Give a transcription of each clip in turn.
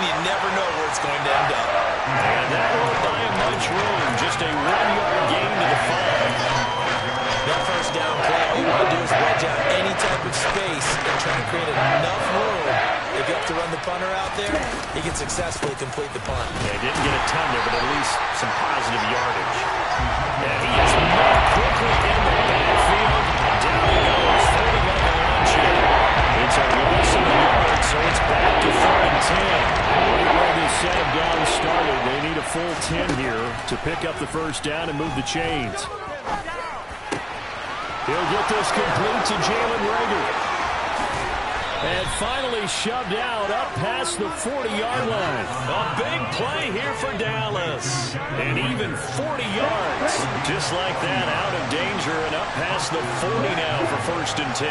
and you never know where it's going to end up. And that won't buy him much room. Just a 1-yard gain to the 5. That first down play, all you want to do is wedge out any type of space and try to create enough room. If you have to run the punter out there, he can successfully complete the punt. Yeah, he didn't get a ton there, but at least some positive yardage. And he is moved quickly in the backfield. Down he goes, folding like a lawn chair. It's a loss of a yard, so it's back to 3rd and 10. Right where this set of downs started, they need a full 10 here to pick up the first down and move the chains. He'll get this complete to Jalen Reagor. And finally shoved out up past the 40-yard line. A big play here for Dallas. And even 40 yards. Just like that, out of danger and up past the 40 now for 1st and 10.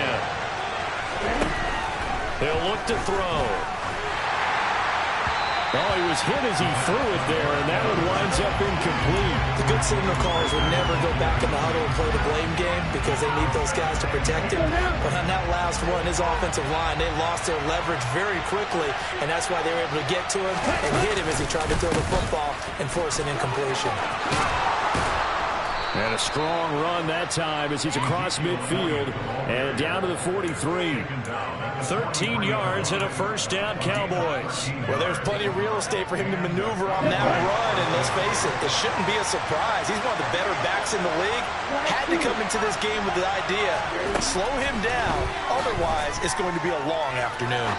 He'll look to throw. Oh, he was hit as he threw it there, and that one winds up incomplete. The good signal callers would never go back in the huddle and play the blame game because they need those guys to protect him. But on that last one, his offensive line, they lost their leverage very quickly, and that's why they were able to get to him and hit him as he tried to throw the football and force an incompletion. And a strong run that time as he's across midfield and down to the 43. 13 yards and a first down, Cowboys. Well, there's plenty of real estate for him to maneuver on that run, and let's face it, this shouldn't be a surprise. He's one of the better backs in the league. Had to come into this game with the idea, slow him down, otherwise it's going to be a long afternoon.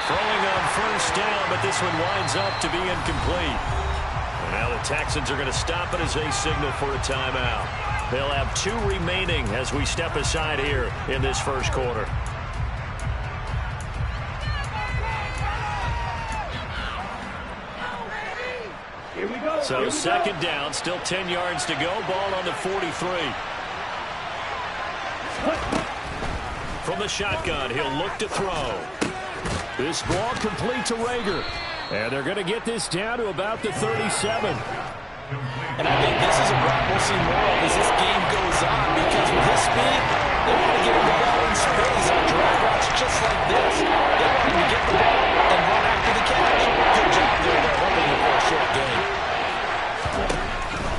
Throwing on first down, but this one winds up to be incomplete. Now the Texans are going to stop it as they signal for a timeout. They'll have 2 remaining as we step aside here in this first quarter. Here we go. So second down, still 10 yards to go. Ball on the 43. From the shotgun, he'll look to throw. This ball complete to Reagor. And they're going to get this down to about the 37. And I think this is a route we'll see more of as this game goes on, because with his speed, they want to get him the ball in space on drag routes just like this. They want him to get the ball and run after the catch. Good job there. They're holding him for a short gain.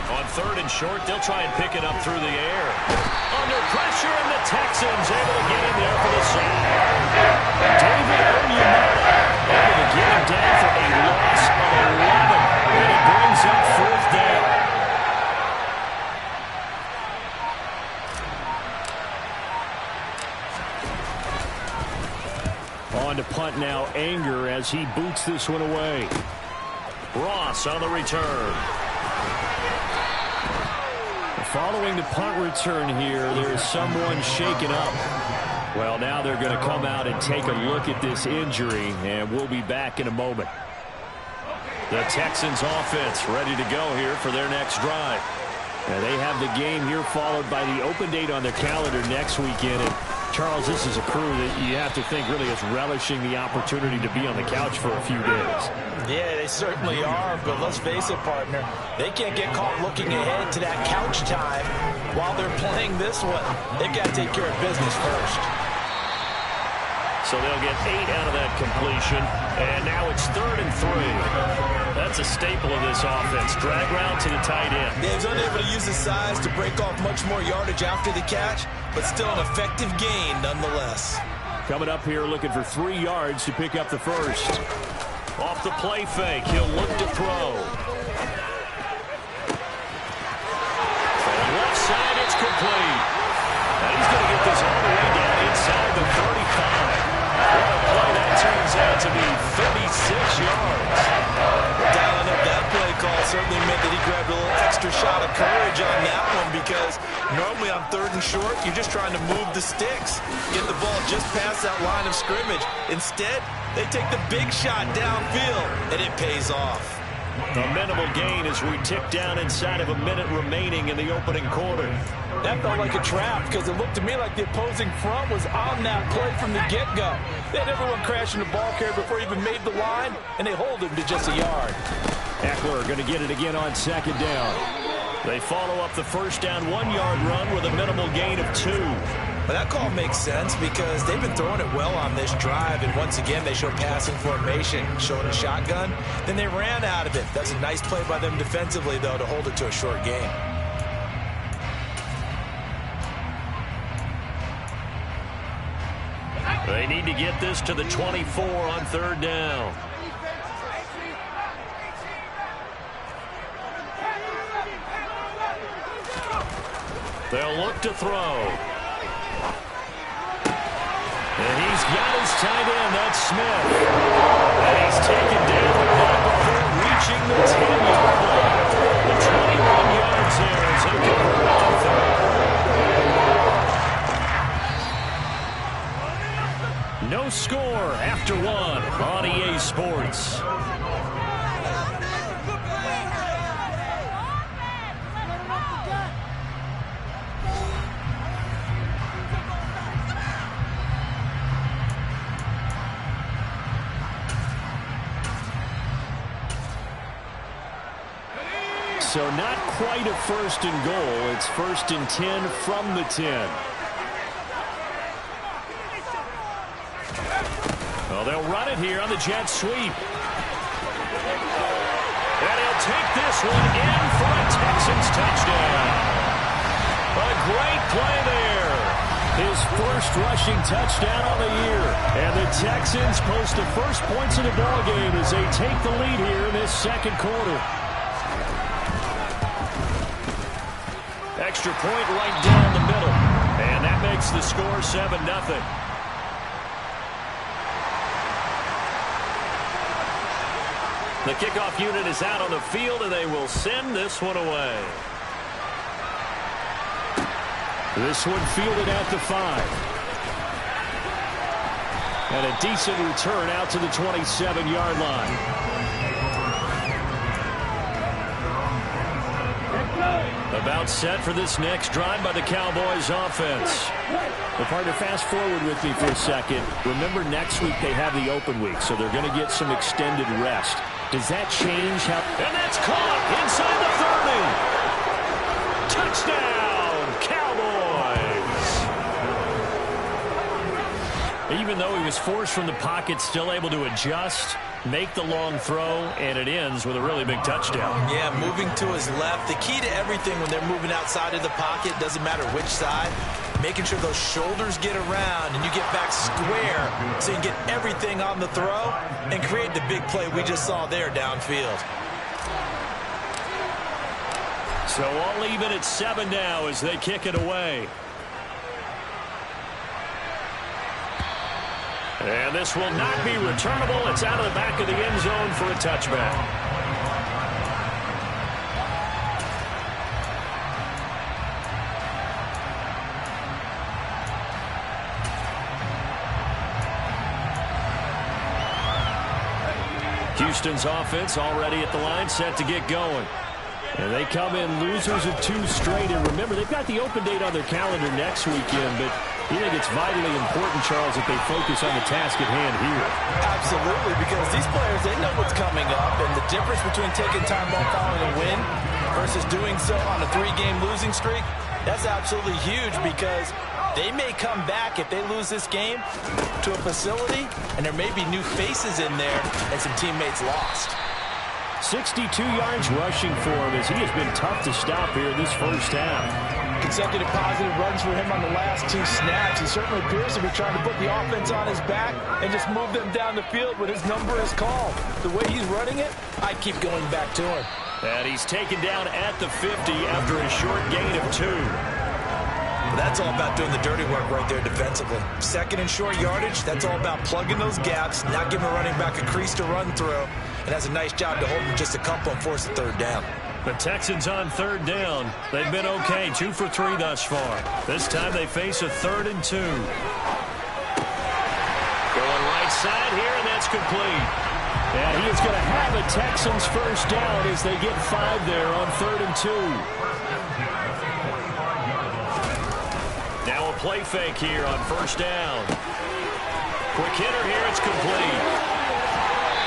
On 3rd and short, they'll try and pick it up through the air. Under pressure, and the Texans able to get in there for the sack. David Onyemata able to get him down for a loss of 11. And it brings up 4th down. On to punt now, Anger, as he boots this one away. Ross on the return. Following the punt return here, there's someone shaken up. Well, now they're going to come out and take a look at this injury, and we'll be back in a moment. The Texans offense ready to go here for their next drive. And they have the game here followed by the open date on their calendar next weekend. And Charles, this is a crew that you have to think really is relishing the opportunity to be on the couch for a few days. Yeah, they certainly are, but let's face it, partner, they can't get caught looking ahead to that couch time while they're playing this one. They've got to take care of business first. So they'll get 8 out of that completion, and now it's 3rd and 3. That's a staple of this offense. Drag route to the tight end. Yeah, he's unable to use his size to break off much more yardage after the catch, but still an effective gain nonetheless. Coming up here looking for 3 yards to pick up the first. Off the play fake, he'll look to throw. From the left side, it's complete. And he's going to get this all the way down inside the 35. What a play that turns out to be, 36 yards. Dialing up that play call certainly meant that he grabbed a little extra shot of courage on that one, because normally on 3rd and short, you're just trying to move the sticks, get the ball just past that line of scrimmage. Instead, they take the big shot downfield, and it pays off. A minimal gain as we tick down inside of a minute remaining in the opening quarter. That felt like a trap, because it looked to me like the opposing front was on that play from the get-go. They had everyone crashing the ball carrier before he even made the line, and they hold him to just a yard. Eckler going to get it again on 2nd down. They follow up the first down 1-yard run with a minimal gain of 2. Well, that call makes sense because they've been throwing it well on this drive, and once again, they show passing formation, showing a shotgun. Then they ran out of it. That's a nice play by them defensively, though, to hold it to a short game. They need to get this to the 24 on third down. They'll look to throw. And he's got his tight end, that's Smith. And he's taken down not before reaching the 10-yard line. The 21 yards there as he converted on third. No score after one on EA Sports. So not quite a first and goal. It's first and 10 from the 10. Well, they'll run it here on the jet sweep. And he'll take this one in for a Texans touchdown. A great play there. His first rushing touchdown on the year. And the Texans post the first points of the ballgame as they take the lead here in this second quarter. Extra point right down the middle. And that makes the score 7-0. The kickoff unit is out on the field, and they will send this one away. This one fielded at the 5. And a decent return out to the 27-yard line. About set for this next drive by the Cowboys offense. Well, partner, fast forward with me for a second. Remember, next week they have the open week, so they're going to get some extended rest. Does that change how... And that's caught inside the 30. Touchdown, Cowboys. Even though he was forced from the pocket, still able to adjust, make the long throw, and it ends with a really big touchdown. Yeah, moving to his left. The key to everything when they're moving outside of the pocket, doesn't matter which side, making sure those shoulders get around and you get back square so you can get everything on the throw and create the big play we just saw there downfield. So all even at 7 now as they kick it away. And this will not be returnable. It's out of the back of the end zone for a touchback. Houston's offense already at the line, set to get going. And they come in losers of 2 straight. And remember, they've got the open date on their calendar next weekend, but you think it's vitally important, Charles, that they focus on the task at hand here? Absolutely, because these players, they know what's coming up, and the difference between taking time off following a win versus doing so on a 3-game losing streak, that's absolutely huge because they may come back if they lose this game to a facility, and there may be new faces in there and some teammates lost. 62 yards rushing for him as he has been tough to stop here in this first half. Consecutive positive runs for him on the last 2 snaps. He certainly appears to be trying to put the offense on his back and just move them down the field when his number is called. The way he's running it, I keep going back to him. And he's taken down at the 50 after a short gain of 2. That's all about doing the dirty work right there defensively. Second and short yardage, that's all about plugging those gaps, not giving a running back a crease to run through, and has a nice job to hold him just a couple and force the 3rd down. The Texans on 3rd down. They've been okay, 2 for 3 thus far. This time they face a 3rd and 2. Going right side here, and that's complete. And he is going to have a Texans first down as they get 5 there on 3rd and 2. Now a play fake here on 1st down. Quick hitter here, it's complete.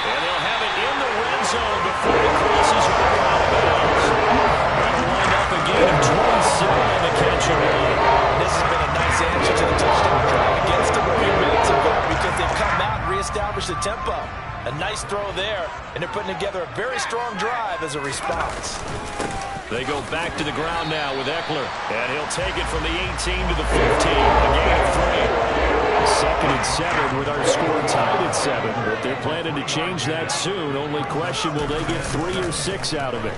And they'll have it in the red zone before it crosses over out of bounds. That'll wind up a gain of 27 on the catch. This has been a nice answer to the establish the tempo. A nice throw there, and they're putting together a very strong drive as a response. They go back to the ground now with Eckler, and he'll take it from the 18 to the 15, a gain of 3. 2nd and 7 with our score tied at 7, but they're planning to change that soon. Only question, will they get 3 or 6 out of it?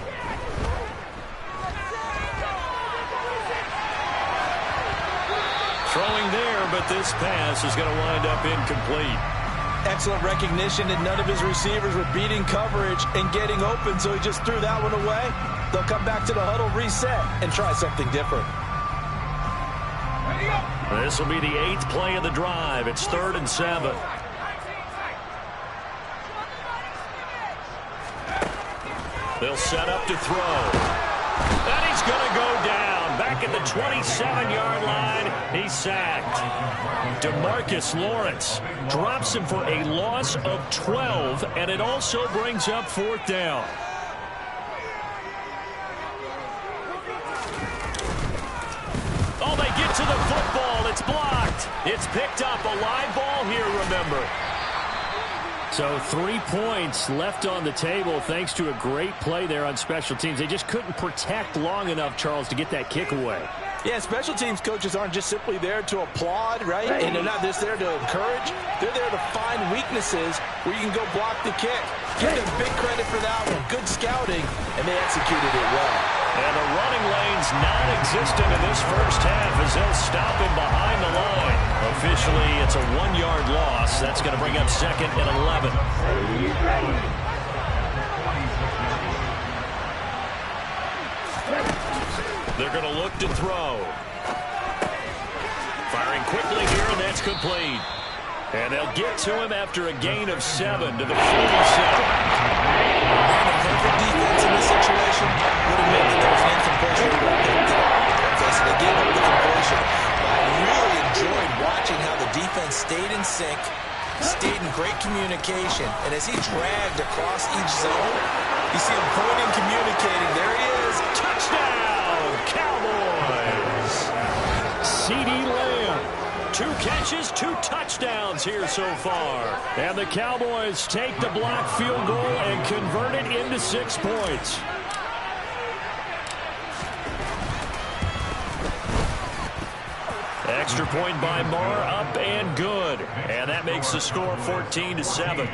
Throwing there, but this pass is going to wind up incomplete. Excellent recognition that none of his receivers were beating coverage and getting open, so he just threw that one away. They'll come back to the huddle, reset, and try something different. This will be the 8th play of the drive. It's 3rd and 7. They'll set up to throw. And he's going to go down. Back at the 27-yard line, he's sacked. DeMarcus Lawrence drops him for a loss of 12, and it also brings up 4th down. Oh, they get to the football. It's blocked. It's picked up. A live ball here, remember. So 3 points left on the table thanks to a great play there on special teams. They just couldn't protect long enough, Charles, to get that kick away. Yeah, special teams coaches aren't just simply there to applaud, right? And they're not just there to encourage. They're there to find weaknesses where you can go block the kick. Give them big credit for that one. Good scouting, and they executed it well. And the running lane's non-existent in this first half as they'll stop him behind the line. Officially, it's a 1-yard loss. That's going to bring up 2nd and 11. They're going to look to throw. Firing quickly here, and that's complete. And they'll get to him after a gain of 7 to the 47. The perfect defense in this situation would have meant that there was an incompletion. So they gave up the completion. I really enjoyed watching how the defense stayed in sync, stayed in great communication, and as he dragged across each zone, you see him pointing, communicating. There he is. Touchdown, Cowboys! CeeDee Lamb. 2 catches, 2 touchdowns here so far. And the Cowboys take the blocked field goal and convert it into 6 points. Extra point by Marr, up and good. And that makes the score 14-7.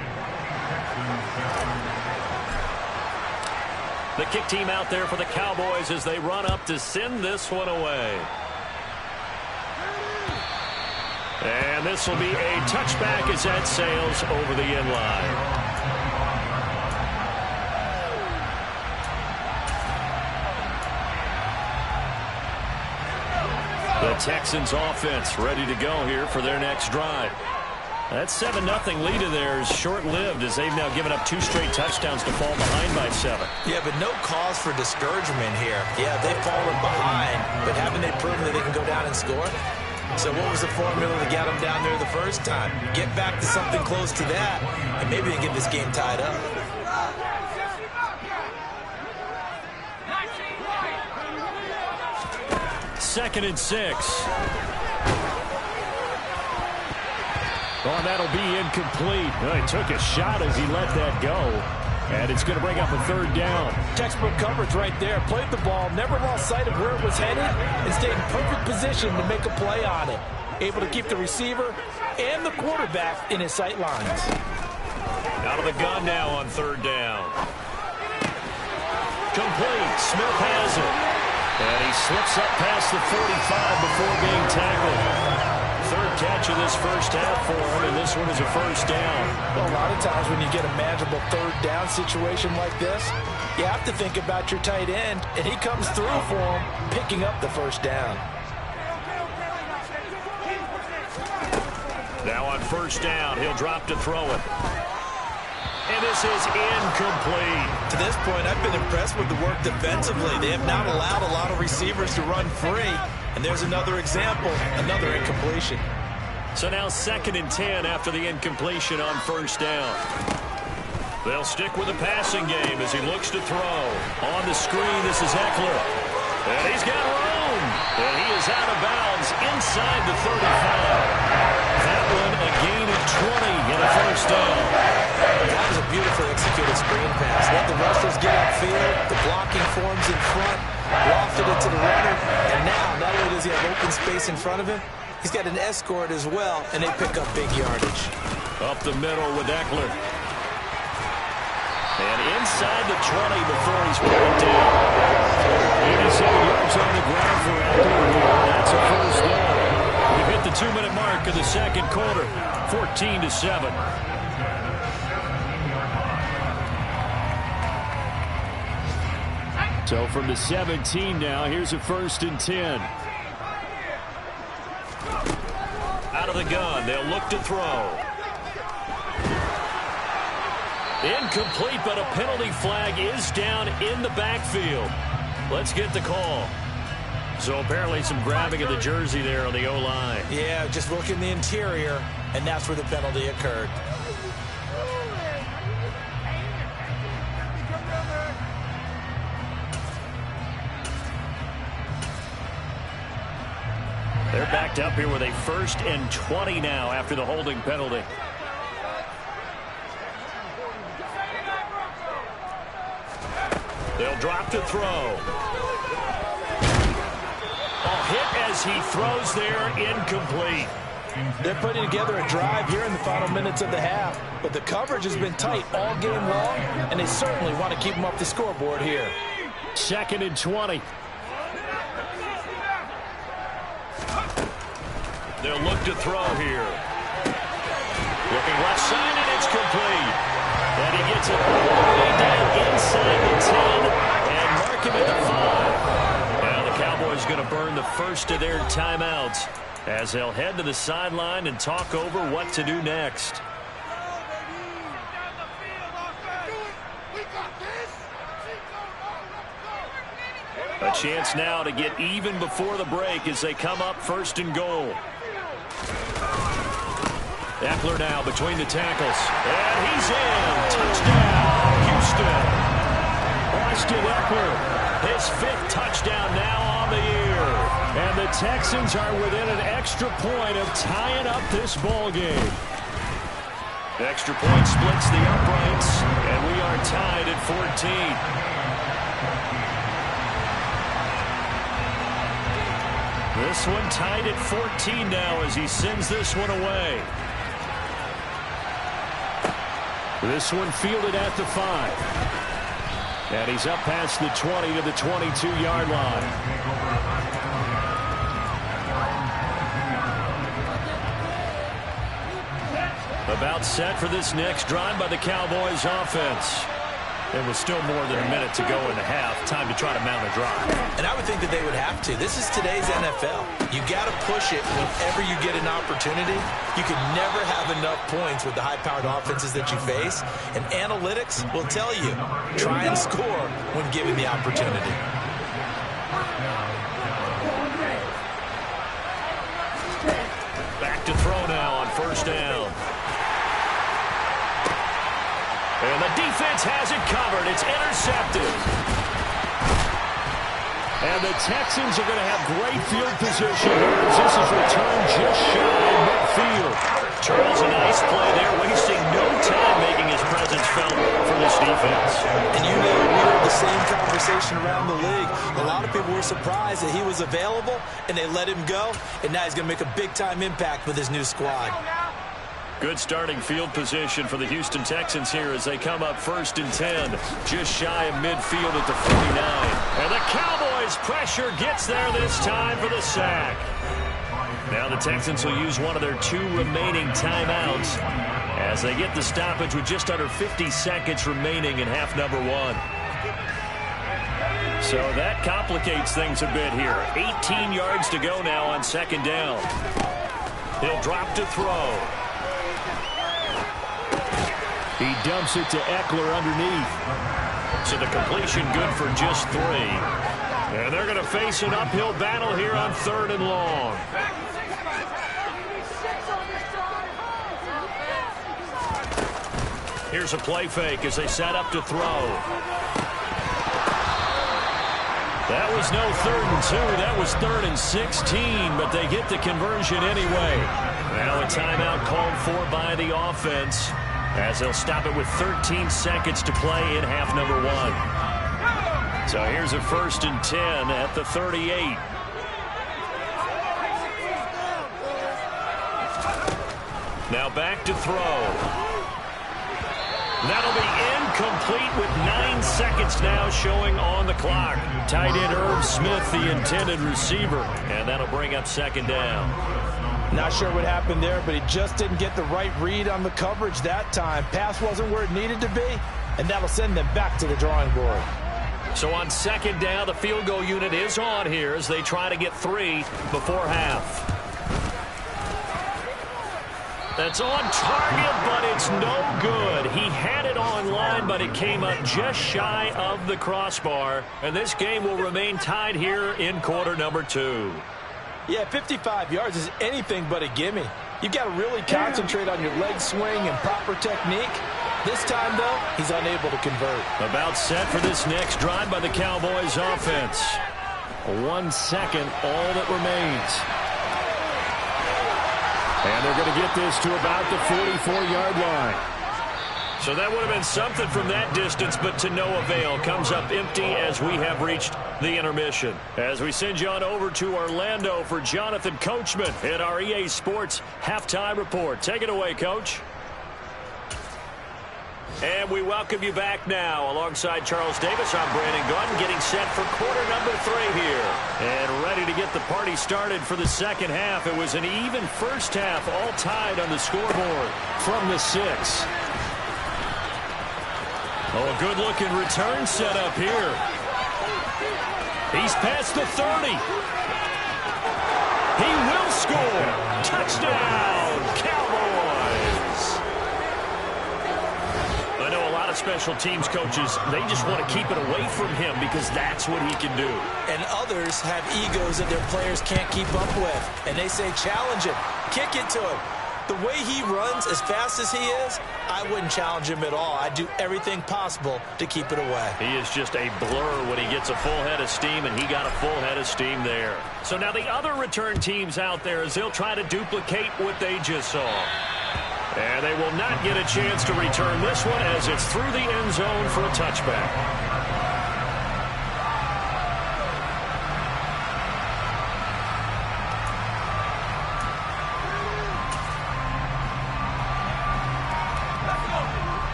The kick team out there for the Cowboys as they run up to send this one away. And this will be a touchback as that sails over the end line. The Texans offense ready to go here for their next drive. That 7-0 lead of theirs short-lived as they've now given up 2 straight touchdowns to fall behind by 7. Yeah, but no cause for discouragement here. Yeah, they've fallen behind, but haven't they proven that they can go down and score? So what was the formula to get them down there the first time? Get back to something close to that, and maybe they can get this game tied up. Second and 6. Oh, and that'll be incomplete. Well, he took a shot as he let that go. And it's going to bring up a 3rd down. Textbook coverage right there. Played the ball, never lost sight of where it was headed, and stayed in perfect position to make a play on it. Able to keep the receiver and the quarterback in his sight lines. Out of the gun now on 3rd down. Complete. Smith has it. And he slips up past the 45 before being tackled. 3rd catch of this first half for him, and this one is a 1st down. Well, a lot of times when you get a manageable 3rd down situation like this, you have to think about your tight end, and he comes through for him, picking up the 1st down. Now on 1st down, he'll drop to throw it. And this is incomplete. To this point, I've been impressed with the work defensively. They have not allowed a lot of receivers to run free. And there's another example, another incompletion. So now 2nd and 10 after the incompletion on 1st down. They'll stick with the passing game as he looks to throw. On the screen, this is Eckler. And he's got room. And he is out of bounds inside the 35. That one a gain of 20. and a first down. That was a beautifully executed screen pass. Let the rushers get upfield. The blocking forms in front. Lofted it to the runner. And now, not only does he have open space in front of him, he's got an escort as well, and they pick up big yardage. Up the middle with Eckler. And inside the 20 before he's brought down. 87 yards on the ground for Eckler. That's a first down. We've hit the 2-minute mark of the second quarter. 14-7. So from the 17 now, here's a 1st and 10. Out of the gun, they'll look to throw. Incomplete, but a penalty flag is down in the backfield. Let's get the call. So apparently some grabbing of the jersey there on the O-line. Yeah, just look in the interior, and that's where the penalty occurred. They're backed up here with a 1st and 20 now after the holding penalty. They'll drop to throw. A hit as he throws there, incomplete. They're putting together a drive here in the final minutes of the half, but the coverage has been tight all game long, and they certainly want to keep them up the scoreboard here. 2nd and 20. They'll look to throw here. Looking left side, and it's complete. And he gets it all the way down inside the 10 and mark him at the 5. Now the Cowboys going to burn the first of their timeouts as they'll head to the sideline and talk over what to do next. A chance now to get even before the break as they come up 1st and goal. Eckler now between the tackles. And he's in. Touchdown, Houston. Austin Eckler, his 5th touchdown now on the year. And the Texans are within an extra point of tying up this ball game. Extra point splits the uprights, and we are tied at 14. This one tied at 14 now as he sends this one away. This one fielded at the 5. And he's up past the 20 to the 22-yard line. About set for this next drive by the Cowboys offense. There was still more than a minute to go in the half. Time to try to mount a drive. And I would think that they would have to. This is today's NFL. You got to push it whenever you get an opportunity. You can never have enough points with the high-powered offenses that you face. And analytics will tell you, try and score when given the opportunity. Back to throw now on 1st down. And the defense has it covered. It's intercepted. And the Texans are going to have great field position here as this is returned just shy of midfield. Charles, a nice play there, wasting no time making his presence felt for this defense. And you know, we heard the same conversation around the league. A lot of people were surprised that he was available, and they let him go, and now he's going to make a big-time impact with his new squad. Good starting field position for the Houston Texans here as they come up 1st and 10, just shy of midfield at the 49. And the Cowboys' pressure gets there this time for the sack. Now the Texans will use one of their 2 remaining timeouts as they get the stoppage with just under 50 seconds remaining in half number 1. So that complicates things a bit here. 18 yards to go now on 2nd down. He'll drop to throw. He dumps it to Eckler underneath. So the completion good for just 3. And they're going to face an uphill battle here on 3rd and long. Here's a play fake as they set up to throw. That was no 3rd and 2. That was 3rd and 16, but they get the conversion anyway. Now a timeout called for by the offense as they'll stop it with 13 seconds to play in half number 1. So here's a 1st and 10 at the 38. Now back to throw. That'll be incomplete with 9 seconds now showing on the clock. Tight end Irv Smith, the intended receiver, and that'll bring up 2nd down. Not sure what happened there, but he just didn't get the right read on the coverage that time. Pass wasn't where it needed to be, and that'll send them back to the drawing board. So on 2nd down, the field goal unit is on here as they try to get 3 before half. That's on target, but it's no good. He had it on line, but it came up just shy of the crossbar. And this game will remain tied here in quarter number 2. Yeah, 55 yards is anything but a gimme. You've got to really concentrate on your leg swing and proper technique. This time, though, he's unable to convert. About set for this next drive by the Cowboys offense. 1 second, all that remains. And they're going to get this to about the 44-yard line. So that would have been something from that distance, but to no avail. Comes up empty as we have reached the intermission. As we send you on over to Orlando for Jonathan Coachman in our EA Sports Halftime Report. Take it away, Coach. And we welcome you back now. Alongside Charles Davis, I'm Brandon Gunn, getting set for quarter number 3 here. And ready to get the party started for the second half. It was an even first half, all tied on the scoreboard from the 6. Oh, a good-looking return set up here. He's past the 30. He will score. Touchdown, Cowboys. I know a lot of special teams coaches, they just want to keep it away from him because that's what he can do. And others have egos that their players can't keep up with. And they say, challenge him, kick it to him. The way he runs as fast as he is, I wouldn't challenge him at all. I'd do everything possible to keep it away. He is just a blur when he gets a full head of steam, and he got a full head of steam there. So now the other return teams out there, as they'll try to duplicate what they just saw. And they will not get a chance to return this one as it's through the end zone for a touchback.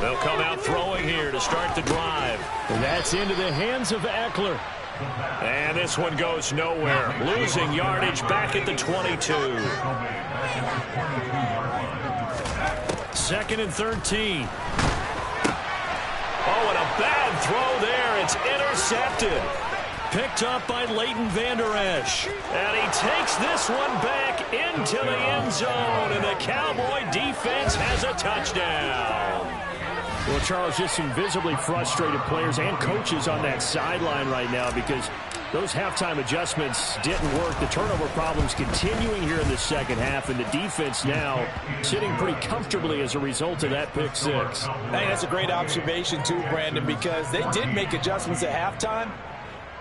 They'll come out throwing here to start the drive. And that's into the hands of Eckler. And this one goes nowhere. Losing yardage back at the 22. 2nd and 13. Oh, and a bad throw there. It's intercepted. Picked up by Leighton Vander Esch. And he takes this one back into the end zone. And the Cowboy defense has a touchdown. Well, Charles, just some visibly frustrated players and coaches on that sideline right now because those halftime adjustments didn't work. The turnover problems continuing here in the second half, and the defense now sitting pretty comfortably as a result of that pick 6. I think that's a great observation, too, Brandon, because they did make adjustments at halftime.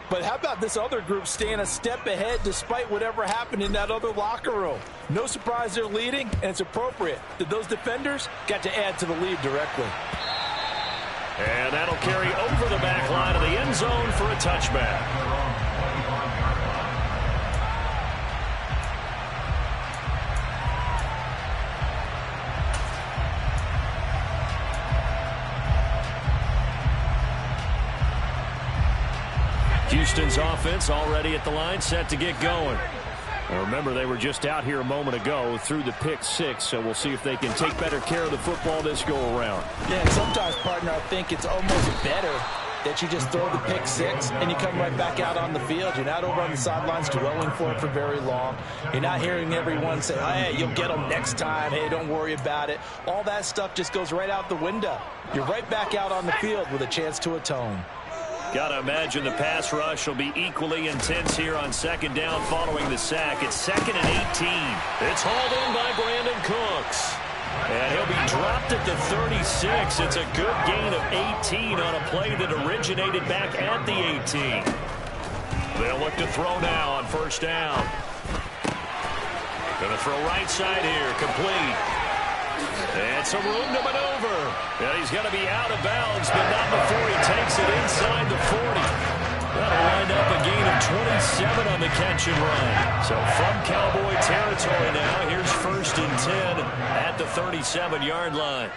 But how about this other group staying a step ahead despite whatever happened in that other locker room? No surprise they're leading, and it's appropriate that those defenders got to add to the lead directly. And that'll carry over the back line of the end zone for a touchback. Houston's offense already at the line, set to get going. Now remember, they were just out here a moment ago through the pick 6, so we'll see if they can take better care of the football this go-around. Yeah, and sometimes, partner, I think it's almost better that you just throw the pick 6 and you come right back out on the field. You're not over on the sidelines dwelling for it for very long. You're not hearing everyone say, hey, you'll get them next time. Hey, don't worry about it. All that stuff just goes right out the window. You're right back out on the field with a chance to atone. Got to imagine the pass rush will be equally intense here on 2nd down following the sack. It's 2nd and 18. It's hauled in by Brandon Cooks. And he'll be dropped at the 36. It's a good gain of 18 on a play that originated back at the 18. They'll look to throw now on first down. Going to throw right side here, complete. And some room to maneuver. And he's going to be out of bounds, but not before he takes it inside the 40. That'll wind up a gain of 27 on the catch and run. So from Cowboy territory now, here's first and 10 at the 37-yard line.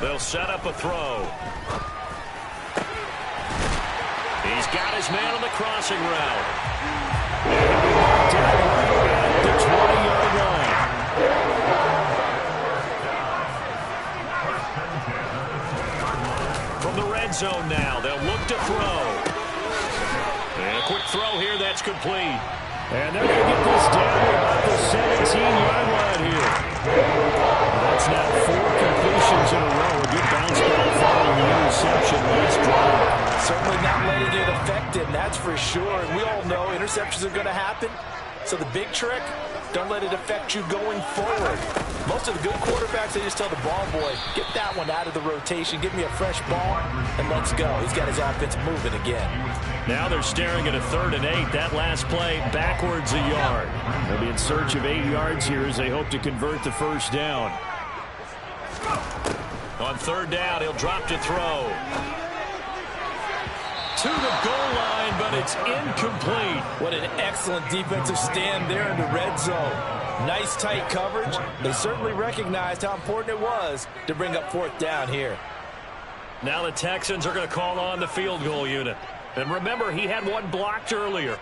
They'll set up a throw. He's got his man on the crossing route. Down at the 20-yard line. From the red zone now, they'll look to throw. And a quick throw here, that's complete. And they're going to get this down to about the 17-yard line here. That's now 4 completions in a row. A good bounce ball following the interception last drive. Certainly not letting it affect him, that's for sure. And we all know interceptions are going to happen. So the big trick, don't let it affect you going forward. Most of the good quarterbacks, they just tell the ball boy, get that one out of the rotation, give me a fresh ball, and let's go. He's got his offense moving again. Now they're staring at a 3rd and 8. That last play backwards a yard. They'll be in search of 8 yards here as they hope to convert the first down. On 3rd down, he'll drop to throw. To the goal line, but it's incomplete. What an excellent defensive stand there in the red zone. Nice tight coverage. They certainly recognized how important it was to bring up 4th down here. Now the Texans are going to call on the field goal unit. And remember, he had one blocked earlier.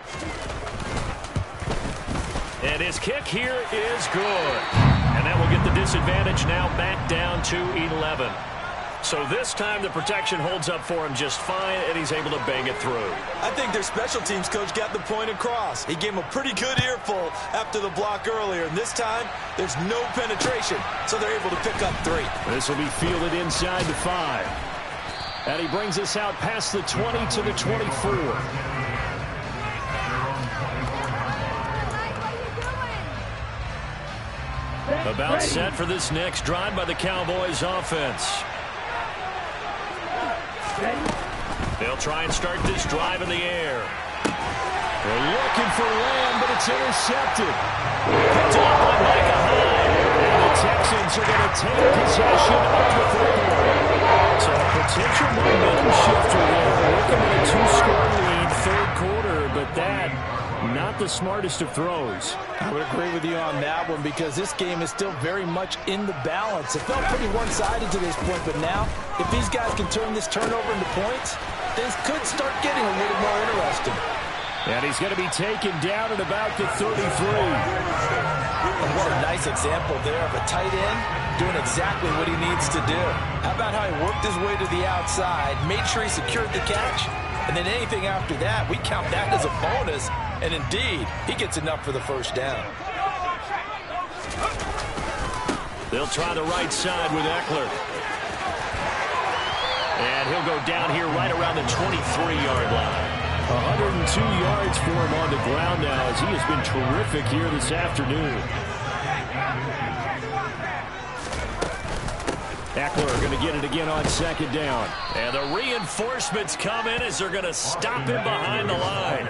And his kick here is good. And that will get the disadvantage now back down to 11. So this time the protection holds up for him just fine, and he's able to bang it through. I think their special teams coach got the point across. He gave him a pretty good earful after the block earlier, and this time there's no penetration, so they're able to pick up 3. This will be fielded inside the 5. And he brings us out past the 20 to the 24. About set for this next drive by the Cowboys offense. They'll try and start this drive in the air. They're looking for Lamb, but it's intercepted. Picked off by Micah Hyde. And the Texans are going to take possession of the football. So a potential momentum shifter there. Looking at a 2-score lead, 3rd quarter, but that, not the smartest of throws. I would agree with you on that one because this game is still very much in the balance. It felt pretty one-sided to this point, but now, if these guys can turn this turnover into points, things could start getting a little more interesting. And he's going to be taken down at about the 33. And what a nice example there of a tight end doing exactly what he needs to do. How about how he worked his way to the outside, made sure he secured the catch, and then anything after that, we count that as a bonus. And indeed, he gets enough for the first down. They'll try the right side with Eckler. And he'll go down here right around the 23-yard line. 102 yards for him on the ground now as he has been terrific here this afternoon. Eckler going to get it again on 2nd down. And the reinforcements come in as they're going to stop him behind the line.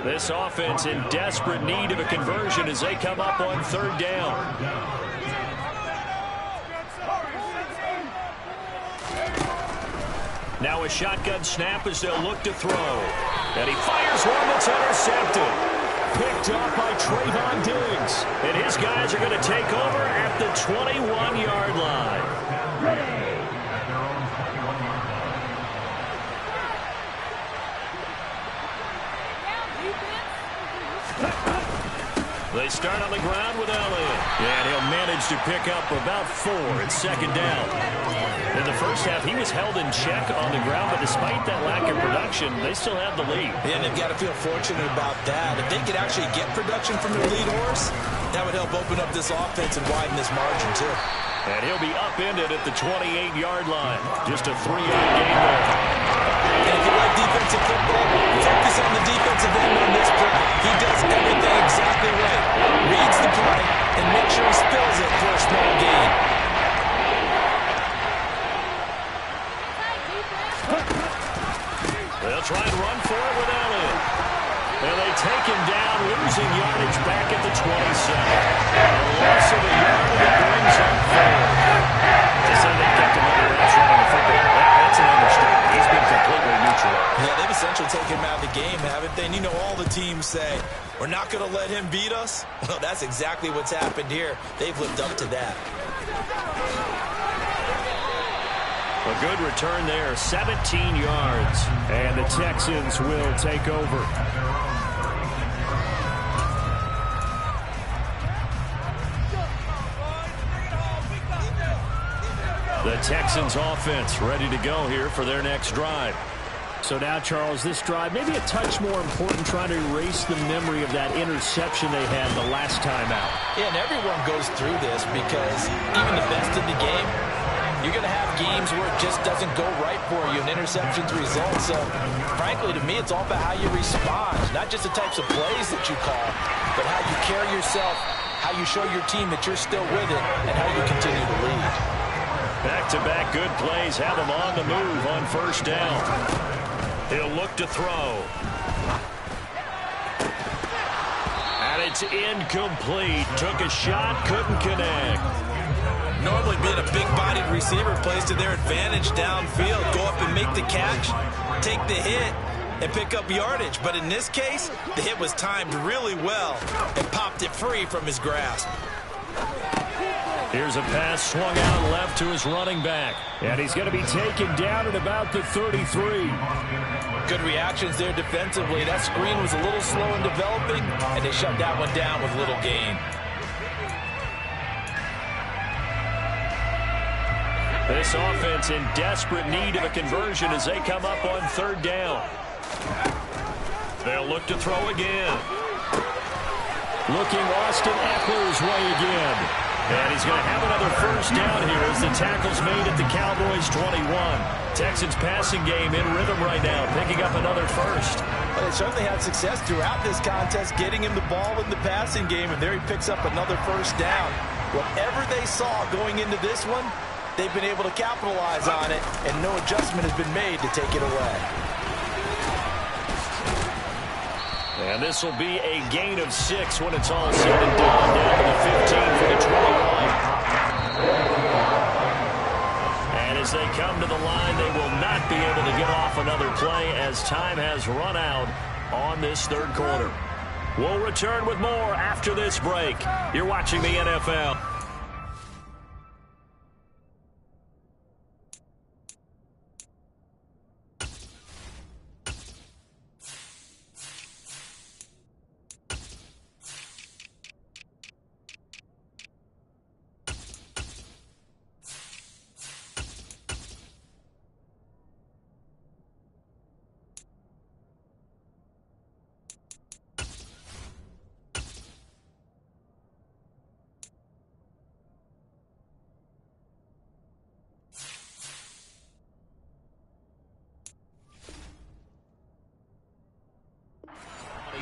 This offense in desperate need of a conversion as they come up on 3rd down. Now a shotgun snap as they'll look to throw. And he fires one that's intercepted. Picked off by Trayvon Diggs. And his guys are going to take over at the 21-yard line. They start on the ground with Elliott. And he'll manage to pick up about 4 at 2nd down. In the first half, he was held in check on the ground, but despite that lack of production, they still have the lead. And they've got to feel fortunate about that. If they could actually get production from their lead horse, that would help open up this offense and widen this margin, too. And he'll be upended at the 28-yard line. Just a 3-yard gain there. And if you like defensive football, focus on the defensive end on this play. He does everything exactly right. Reads the play and makes back at the 27. A loss of a yard, and it brings up third. To say they kept him under wraps running the football, that's an understatement. He's been completely neutral. Yeah, they've essentially taken him out of the game, haven't they? And you know all the teams say, we're not going to let him beat us. Well, that's exactly what's happened here. They've lived up to that. A good return there, 17 yards. And the Texans will take over. The Texans offense ready to go here for their next drive. So now, Charles, this drive maybe a touch more important, trying to erase the memory of that interception they had the last time out. Yeah, and everyone goes through this because even the best in the game, you're going to have games where it just doesn't go right for you and interceptions result. So, frankly, to me, it's all about how you respond, not just the types of plays that you call, but how you carry yourself, how you show your team that you're still with it, and how you continue to lead. Back-to-back good plays have him on the move on first down. He'll look to throw. And it's incomplete. Took a shot, couldn't connect. Normally being a big-bodied receiver plays to their advantage downfield. Go up and make the catch, take the hit, and pick up yardage. But in this case, the hit was timed really well and popped it free from his grasp. Here's a pass swung out left to his running back. And he's going to be taken down at about the 33. Good reactions there defensively. That screen was a little slow in developing, and they shut that one down with little gain. This offense in desperate need of a conversion as they come up on third down. They'll look to throw again. Looking Austin Eckler's way again. And he's going to have another first down here as the tackle's made at the Cowboys' 21. Texans passing game in rhythm right now, picking up another first. Well, they certainly had success throughout this contest, getting him the ball in the passing game, and there he picks up another first down. Whatever they saw going into this one, they've been able to capitalize on it, and no adjustment has been made to take it away. And this will be a gain of 6 when it's all said and done. Down to the 15 for the 21. And as they come to the line, they will not be able to get off another play as time has run out on this third quarter. We'll return with more after this break. You're watching the NFL.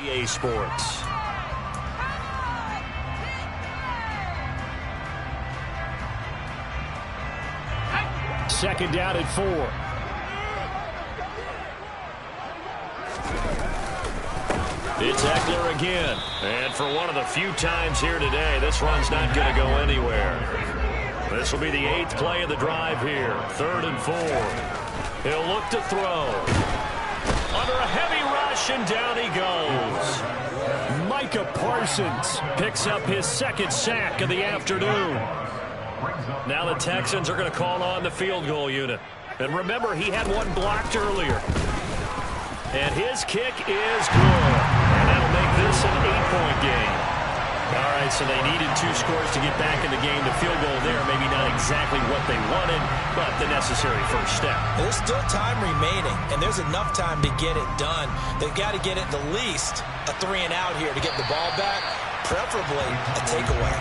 EA Sports. Second down at 4. It's Eckler again. And for one of the few times here today, this run's not going to go anywhere. This will be the 8th play of the drive here. 3rd and 4. He'll look to throw. Under a heavy rush, and down he goes. Micah Parsons picks up his 2nd sack of the afternoon. Now the Texans are going to call on the field goal unit. And remember, he had one blocked earlier. And his kick is good. And that'll make this an 8-point game. All right, so they needed 2 scores to get back in the game. The field goal there, maybe not exactly what they wanted, but the necessary first step. There's still time remaining, and there's enough time to get it done. They've got to get it at least a 3 and out here to get the ball back, preferably a takeaway.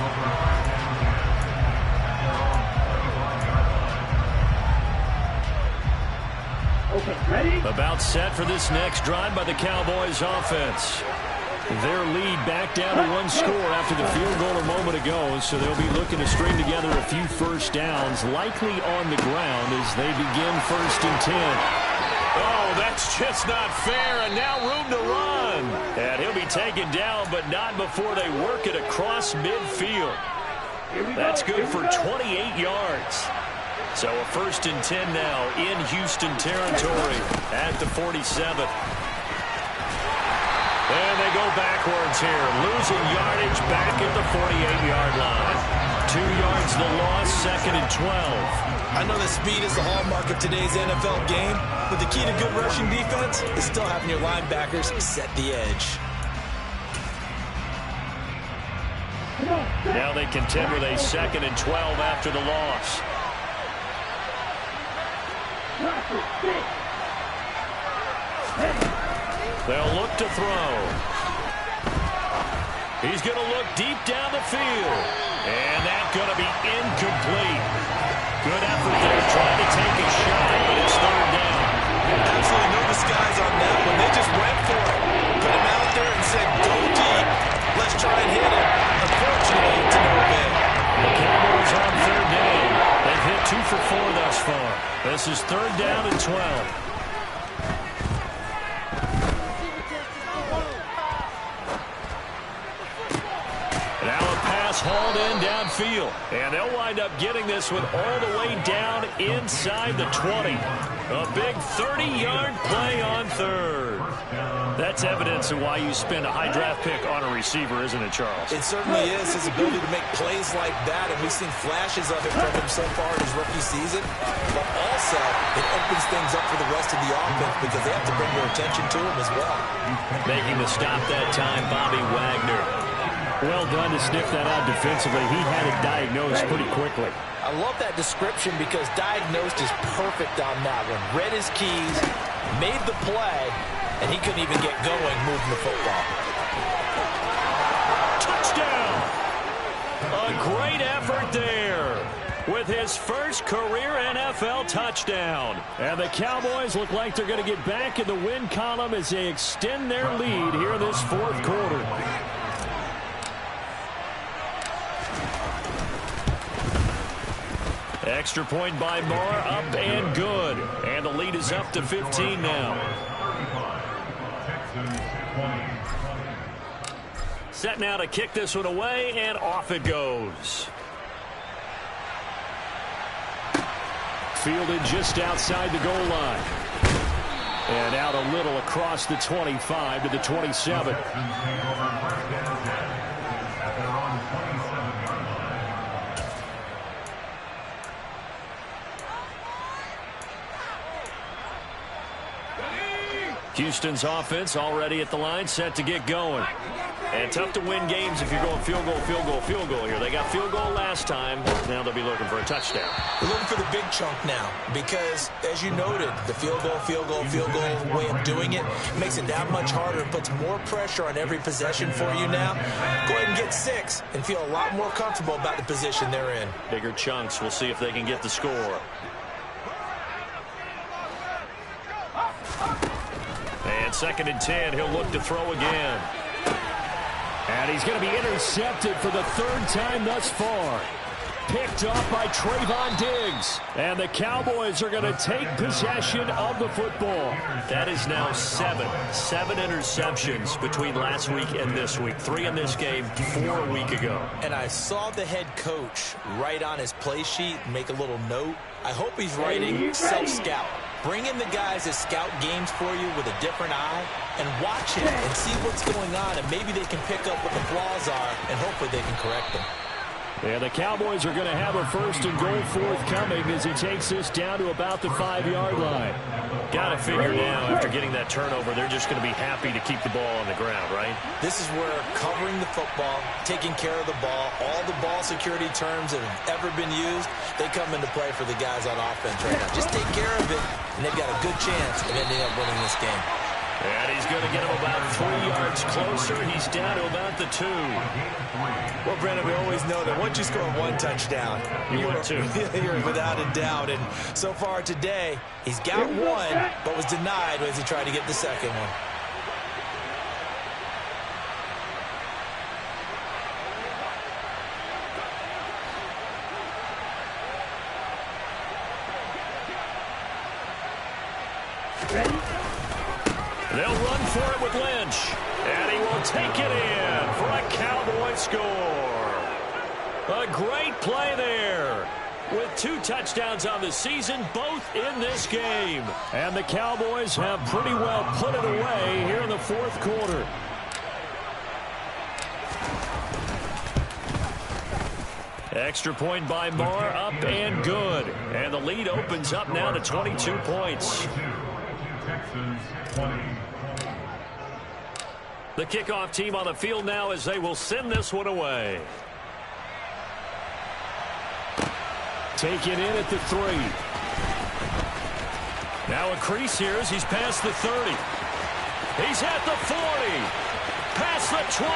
About set for this next drive by the Cowboys offense. Their lead back down to 1 score after the field goal a moment ago, so they'll be looking to string together a few first downs, likely on the ground as they begin 1st and 10. Oh, that's just not fair, and now room to run. And he'll be taken down, but not before they work it across midfield. That's good for 28 yards. So a 1st and 10 now in Houston territory at the 47. And they go backwards here, losing yardage back at the 48-yard line. 2 yards the loss, 2nd and 12. I know that speed is the hallmark of today's NFL game, but the key to good rushing defense is still having your linebackers set the edge. Now they contend with a 2nd and 12 after the loss. They'll look to throw. He's going to look deep down the field. And that's going to be incomplete. Good effort there trying to take a shot, but it's 3rd down. Absolutely no disguise on that one. They just went for it. Put him out there and said, go deep. Let's try and hit him. Unfortunately, to no avail. The Cowboys on 3rd down. They've hit 2 for 4 thus far. This is 3rd down and 12. Hauled in downfield, and they'll wind up getting this one all the way down inside the 20. A big 30-yard play on 3rd. That's evidence of why you spend a high draft pick on a receiver, isn't it, Charles? It certainly is. His ability to make plays like that, and we've seen flashes of it from him so far in his rookie season. But also, it opens things up for the rest of the offense because they have to bring their attention to him as well. Making the stop that time, Bobby Wagner. Well done to sniff that out defensively. He had it diagnosed pretty quickly. I love that description because diagnosed is perfect on that one. Read his keys, made the play, and he couldn't even get going moving the football. Touchdown! A great effort there with his first career NFL touchdown. And the Cowboys look like they're going to get back in the win column as they extend their lead here in this 4th quarter. Extra point by Moore, up and good. And the lead is up to 15 now. Set now to kick this one away, and off it goes. Fielded just outside the goal line. And out a little across the 25 to the 27. Houston's offense already at the line, set to get going. And tough to win games if you're going field goal, field goal, field goal here. They got field goal last time. Now they'll be looking for a touchdown. They're looking for the big chunk now because, as you noted, the field goal way of doing it makes it that much harder and puts more pressure on every possession for you now. Go ahead and get 6 and feel a lot more comfortable about the position they're in. Bigger chunks. We'll see if they can get the score. And 2nd and 10, he'll look to throw again. And he's going to be intercepted for the 3rd time thus far. Picked off by Trayvon Diggs. And the Cowboys are going to take possession of the football. That is now 7 interceptions between last week and this week. 3 in this game, 4 a week ago. And I saw the head coach write on his play sheet, make a little note. I hope he's writing self-scout. Bring in the guys that scout games for you with a different eye and watch it and see what's going on, and maybe they can pick up what the flaws are, and hopefully they can correct them. Yeah, the Cowboys are going to have a 1st and goal forthcoming as he takes this down to about the 5-yard line. Got to figure now, after getting that turnover, they're just going to be happy to keep the ball on the ground, right? This is where covering the football, taking care of the ball, all the ball security terms that have ever been used, they come into play for the guys on offense right now. Just take care of it, and they've got a good chance of ending up winning this game. And he's going to get him about 3 yards closer. He's down to about the 2. Well, Brandon, we always know that once you score 1 touchdown, you're without a doubt. And so far today, he's got 1, but was denied as he tried to get the 2nd one. They'll run for it with Lynch. And he will take it in for a Cowboy score. A great play there. With 2 touchdowns on the season, both in this game. And the Cowboys have pretty well put it away here in the 4th quarter. Extra point by Moore, up and good. And the lead opens up now to 22 points. The kickoff team on the field now as they will send this one away. Take it in at the 3. Now a crease here as he's past the 30. He's at the 40. Past the 20.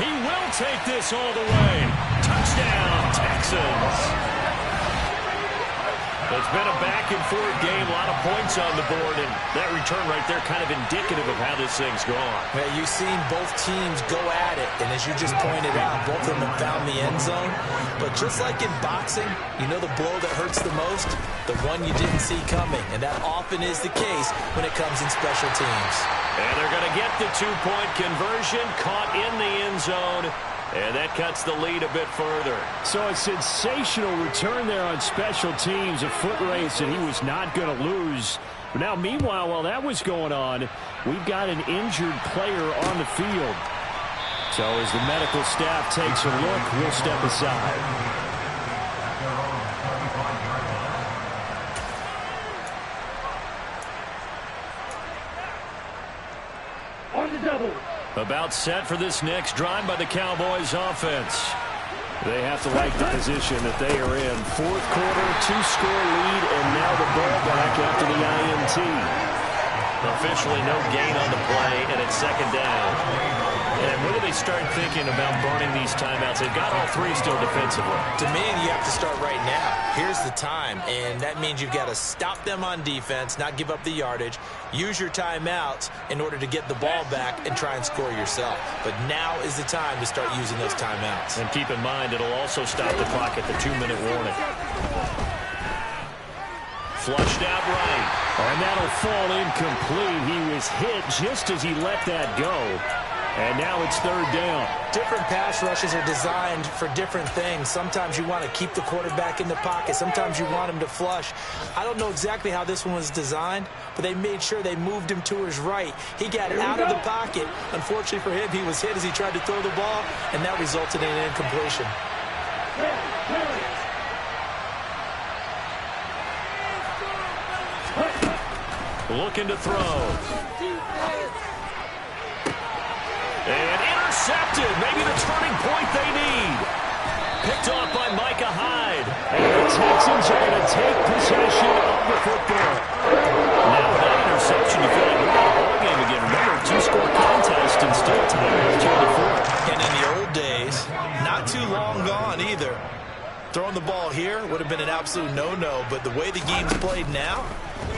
He will take this all the way. Touchdown, Texans. It's been a back-and-forth game, a lot of points on the board, and that return right there kind of indicative of how this thing's gone. Yeah, you've seen both teams go at it, and as you just pointed out, both of them have found the end zone. But just like in boxing, you know the blow that hurts the most? The one you didn't see coming, and that often is the case when it comes in special teams. And they're going to get the 2-point conversion, caught in the end zone. And that cuts the lead a bit further. So a sensational return there on special teams, a foot race that he was not going to lose. But now, meanwhile, while that was going on, we've got an injured player on the field. So as the medical staff takes a look, we'll step aside. On the double. About set for this next drive by the Cowboys offense. They have to like the position that they are in. 4th quarter, 2-score lead, and now the ball back after the INT. Officially no gain on the play, and it's 2nd down. And when do they start thinking about burning these timeouts? They've got all 3 still defensively. Demand you have to start right now. Here's the time, and that means you've got to stop them on defense, not give up the yardage, use your timeouts in order to get the ball back and try and score yourself. But now is the time to start using those timeouts. And keep in mind, it'll also stop the clock at the 2-minute warning. Flushed out right. And that'll fall incomplete. He was hit just as he let that go. And now it's 3rd down. Different pass rushes are designed for different things. Sometimes you want to keep the quarterback in the pocket. Sometimes you want him to flush. I don't know exactly how this one was designed, but they made sure they moved him to his right. He got out of the pocket. Unfortunately for him, he was hit as he tried to throw the ball, and that resulted in an incompletion. Looking to throw. And intercepted. Maybe the turning point they need. Picked off by Micah Hyde. And the Texans are going to take possession of the football. Now, with that interception, you feel like we're in a ball game again. Remember, 2-score contest and still tied after the 4th. And in the old days, not too long gone either. Throwing the ball here would have been an absolute no-no, but the way the game's played now,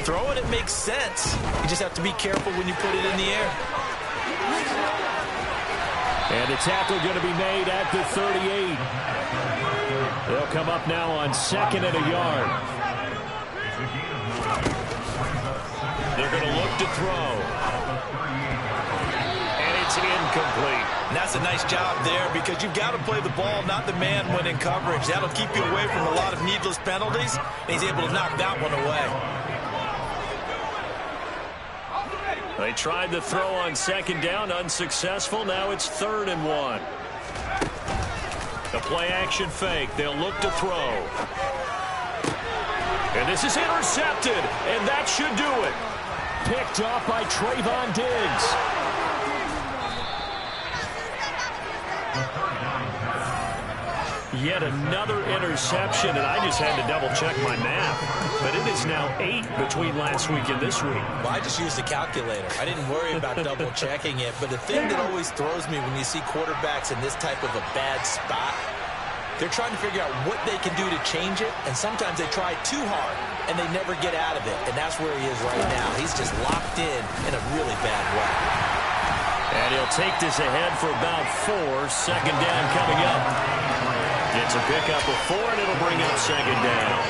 throwing it makes sense. You just have to be careful when you put it in the air. And the tackle going to be made at the 38. They'll come up now on 2nd and a yard. They're going to look to throw. And it's incomplete. And that's a nice job there because you've got to play the ball, not the man when in coverage. That'll keep you away from a lot of needless penalties, and he's able to knock that one away. They tried to throw on 2nd down, unsuccessful. Now it's 3rd and 1. The play-action fake. They'll look to throw. And this is intercepted, and that should do it. Picked off by Trayvon Diggs. Yet another interception, and I just had to double-check my math. But it is now 8 between last week and this week. Well, I just used a calculator. I didn't worry about double-checking it. But the thing that always throws me when you see quarterbacks in this type of a bad spot, they're trying to figure out what they can do to change it. And sometimes they try too hard, and they never get out of it. And that's where he is right now. He's just locked in a really bad way. And he'll take this ahead for about 4. 2nd down coming up. Gets a pickup of 4, and it'll bring up 2nd down.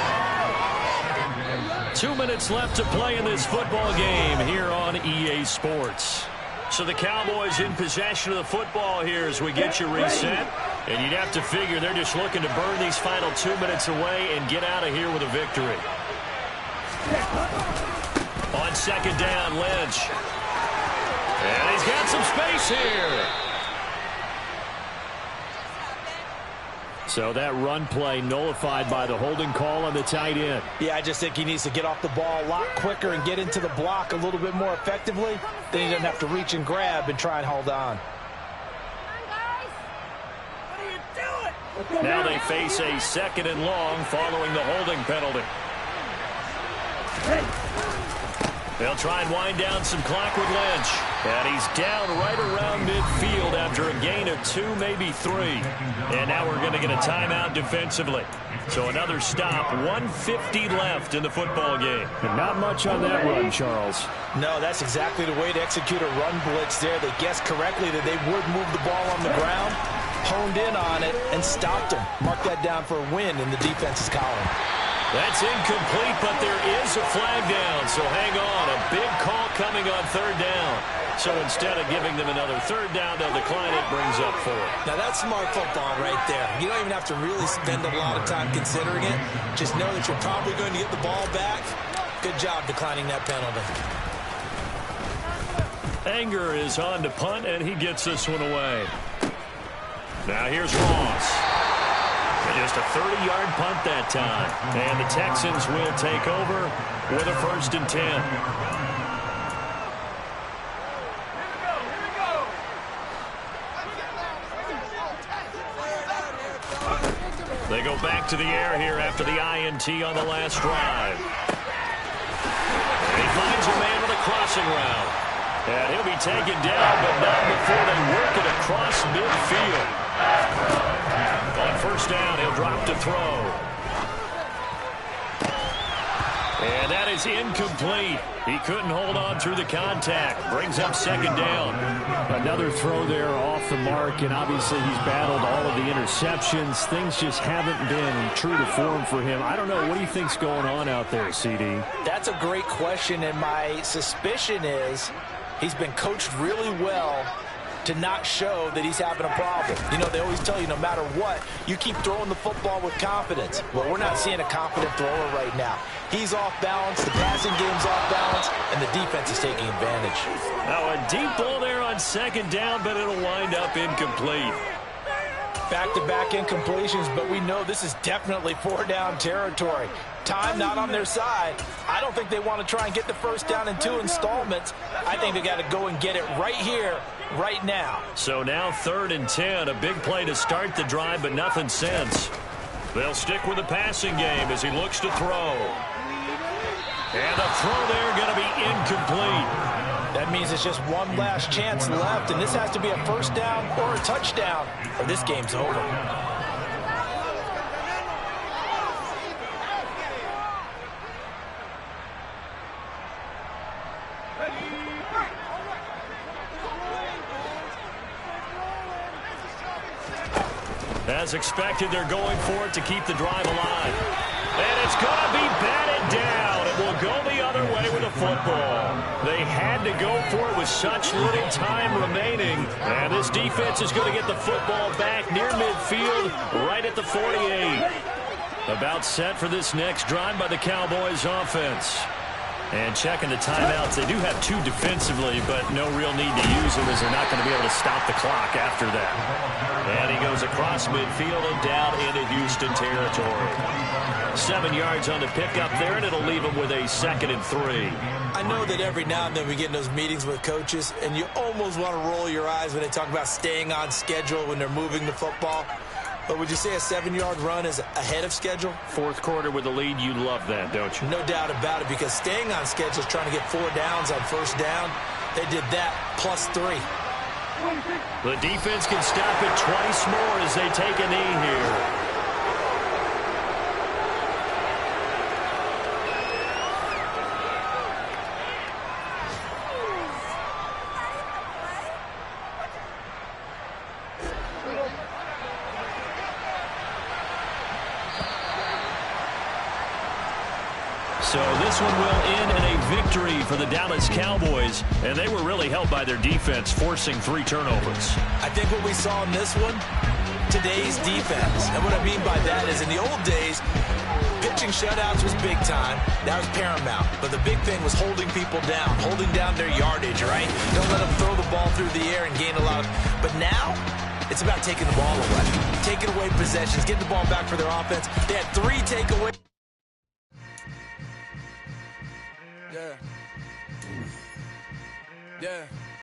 2 minutes left to play in this football game here on EA Sports. So the Cowboys in possession of the football here as we get you reset. And you'd have to figure they're just looking to burn these final 2 minutes away and get out of here with a victory. On second down, Lynch. And he's got some space here. So that run play nullified by the holding call on the tight end. Yeah, I just think he needs to get off the ball a lot quicker and get into the block a little bit more effectively. Then he doesn't have to reach and grab and try and hold on. Now they face a second and long following the holding penalty. They'll try and wind down some clock with Lynch. And he's down right around midfield after a gain of 2, maybe 3. And now we're going to get a timeout defensively. So another stop, 1:50 left in the football game. And not much on that run, Charles. No, that's exactly the way to execute a run blitz there. They guessed correctly that they would move the ball on the ground, honed in on it, and stopped them. Mark that down for a win in the defense's column. That's incomplete, but there is a flag down, so hang on. A big call coming on third down. So instead of giving them another third down, they'll decline it, brings up 4. Now that's smart football right there. You don't even have to really spend a lot of time considering it. Just know that you're probably going to get the ball back. Good job declining that penalty. Anger is on to punt, and he gets this one away. Now here's Ross. Just a 30-yard punt that time. And the Texans will take over with a 1st and 10. They go back to the air here after the INT on the last drive. He finds a man with a crossing route. And he'll be taken down, but not before they work it across midfield. On first down, he'll drop to throw. And that is incomplete. He couldn't hold on through the contact. Brings up second down. Another throw there off the mark, and obviously he's battled all of the interceptions. Things just haven't been true to form for him. I don't know. What do you think's going on out there, CD? That's a great question, and my suspicion is he's been coached really well to not show that he's having a problem. You know, they always tell you no matter what, you keep throwing the football with confidence. Well, we're not seeing a confident thrower right now. He's off balance, the passing game's off balance, and the defense is taking advantage. Now a deep ball there on second down, but it'll wind up incomplete. Back-to-back incompletions, but we know this is definitely 4-down territory. Time not on their side. I don't think they want to try and get the first down in 2 installments. I think they got to go and get it right here, right now. So now 3rd and 10, a big play to start the drive, but nothing since. They'll stick with the passing game as he looks to throw. And the throw there going to be incomplete. That means it's just one last chance left, and this has to be a first down or a touchdown, or this game's over. As expected, they're going for it to keep the drive alive. And it's going to be batted down. It will go the other way with the football. They had to go for it with such little time remaining. And this defense is going to get the football back near midfield, right at the 48. About set for this next drive by the Cowboys offense. And checking the timeouts, they do have 2 defensively, but no real need to use them as they're not going to be able to stop the clock after that. And he goes across midfield and down into Houston territory. 7 yards on the pickup there, and it'll leave him with a 2nd and 3. I know that every now and then we get in those meetings with coaches, and you almost want to roll your eyes when they talk about staying on schedule when they're moving the football. But would you say a 7-yard run is ahead of schedule? 4th quarter with the lead, you love that, don't you? No doubt about it, because staying on schedule is trying to get 4 downs on first down. They did that plus 3. The defense can stop it twice more as they take a knee here. So this one will end in a victory for the Dallas Cowboys, and they were really helped by their defense, forcing 3 turnovers. I think what we saw in this one, today's defense. And what I mean by that is in the old days, pitching shutouts was big time. That was paramount. But the big thing was holding people down, holding down their yardage, right? Don't let them throw the ball through the air and gain a lot of... But now, it's about taking the ball away, taking away possessions, getting the ball back for their offense. They had 3 takeaways.